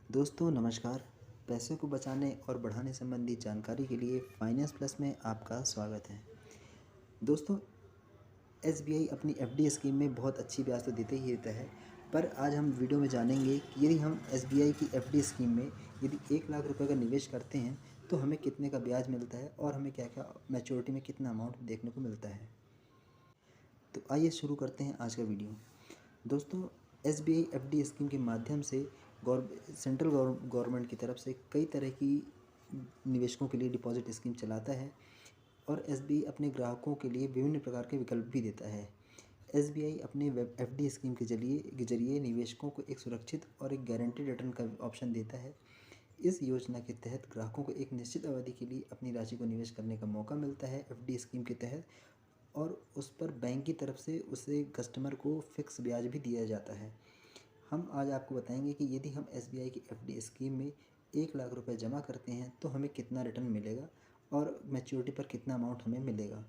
दोस्तों नमस्कार। पैसे को बचाने और बढ़ाने संबंधी जानकारी के लिए फाइनेंस प्लस में आपका स्वागत है। दोस्तों एसबीआई अपनी एफडी स्कीम में बहुत अच्छी ब्याज तो देते ही देता है, पर आज हम वीडियो में जानेंगे कि यदि हम एसबीआई की एफडी स्कीम में यदि 1 लाख रुपए का निवेश करते हैं तो हमें कितने का ब्याज मिलता है और हमें क्या क्या मैच्योरिटी में कितना अमाउंट देखने को मिलता है। तो आइए शुरू करते हैं आज का वीडियो। दोस्तों एसबीआई एफडी स्कीम के माध्यम से सेंट्रल गवर्नमेंट की तरफ से कई तरह की निवेशकों के लिए डिपॉजिट स्कीम चलाता है और एसबीआई अपने ग्राहकों के लिए विभिन्न प्रकार के विकल्प भी देता है। एसबीआई अपने वेब एफडी स्कीम के जरिए निवेशकों को एक सुरक्षित और एक गारंटीड रिटर्न का ऑप्शन देता है। इस योजना के तहत ग्राहकों को एक निश्चित अवधि के लिए अपनी राशि को निवेश करने का मौका मिलता है एफडी स्कीम के तहत, और उस पर बैंक की तरफ से उसे कस्टमर को फिक्स ब्याज भी दिया जाता है। हम आज आपको बताएंगे कि यदि हम एसबीआई की एफडी स्कीम में 1 लाख रुपए जमा करते हैं तो हमें कितना रिटर्न मिलेगा और मैच्योरिटी पर कितना अमाउंट हमें मिलेगा।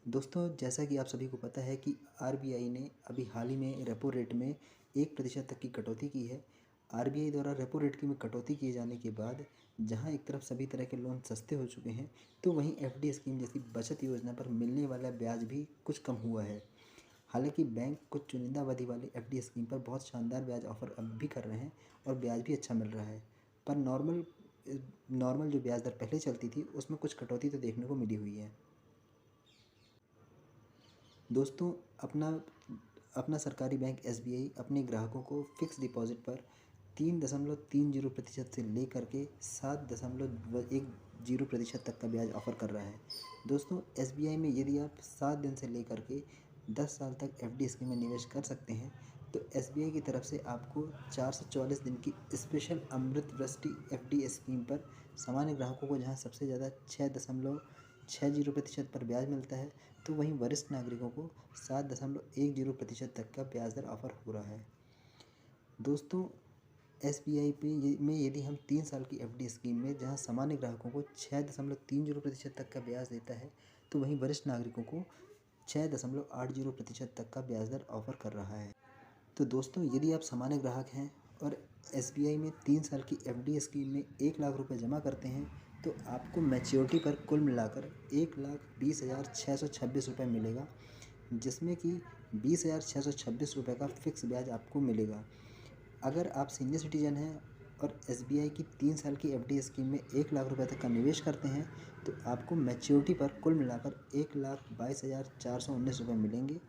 दोस्तों जैसा कि आप सभी को पता है कि आरबीआई ने अभी हाल ही में रेपो रेट में 1% तक की कटौती की है। आरबीआई द्वारा रेपो रेट की में कटौती किए जाने के बाद जहां एक तरफ सभी तरह के लोन सस्ते हो चुके हैं, तो वहीं एफडी स्कीम जैसी बचत योजना पर मिलने वाला ब्याज भी कुछ कम हुआ है। हालांकि बैंक कुछ चुनिंदा अवधि वाली एफडी स्कीम पर बहुत शानदार ब्याज ऑफर अब भी कर रहे हैं और ब्याज भी अच्छा मिल रहा है, पर नॉर्मल जो ब्याज दर पहले चलती थी उसमें कुछ कटौती तो देखने को मिली हुई है। दोस्तों अपना अपना सरकारी बैंक एसबीआई अपने ग्राहकों को फिक्स डिपॉजिट पर 3.30% से लेकर के 7.10% तक का ब्याज ऑफ़र कर रहा है। दोस्तों एसबीआई में यदि आप 7 दिन से लेकर के 10 साल तक एफडी स्कीम में निवेश कर सकते हैं तो एसबीआई की तरफ से आपको 444 दिन की स्पेशल अमृत वृष्टि एफडी स्कीम पर सामान्य ग्राहकों को जहां सबसे ज़्यादा 6.60% पर ब्याज मिलता है, तो वहीं वरिष्ठ नागरिकों को 7.10% तक का ब्याज दर ऑफ़र हो रहा है। दोस्तों एसबीआई में यदि हम 3 साल की एफडी स्कीम में जहां सामान्य ग्राहकों को 6.30% तक का ब्याज देता है, तो वहीं वरिष्ठ नागरिकों को 6.80% तक का ब्याज दर ऑफ़र कर रहा है। तो दोस्तों यदि आप सामान्य ग्राहक हैं और एसबीआई में 3 साल की एफडी स्कीम में 1 लाख रुपए जमा करते हैं तो आपको मैच्योरिटी पर कुल मिलाकर 1,20,626 रुपये मिलेगा, जिसमें कि 20,626 रुपये का फिक्स ब्याज आपको मिलेगा। अगर आप सीनियर सिटीजन हैं और एसबीआई की 3 साल की एफडी स्कीम में 1 लाख रुपए तक का निवेश करते हैं तो आपको मैच्योरिटी पर कुल मिलाकर 1,22,419 रुपये मिलेंगे।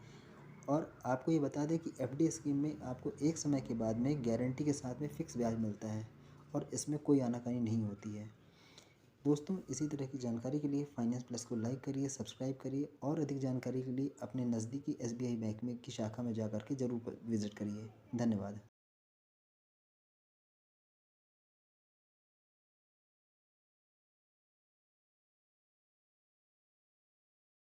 और आपको ये बता दें कि एफडी स्कीम में आपको एक समय के बाद में गारंटी के साथ में फ़िक्स ब्याज मिलता है और इसमें कोई आनाकानी नहीं होती है। दोस्तों इसी तरह की जानकारी के लिए फाइनेंस प्लस को लाइक करिए, सब्सक्राइब करिए और अधिक जानकारी के लिए अपने नज़दीकी एसबीआई बैंक में की शाखा में जा कर के ज़रूर विज़िट करिए। धन्यवाद।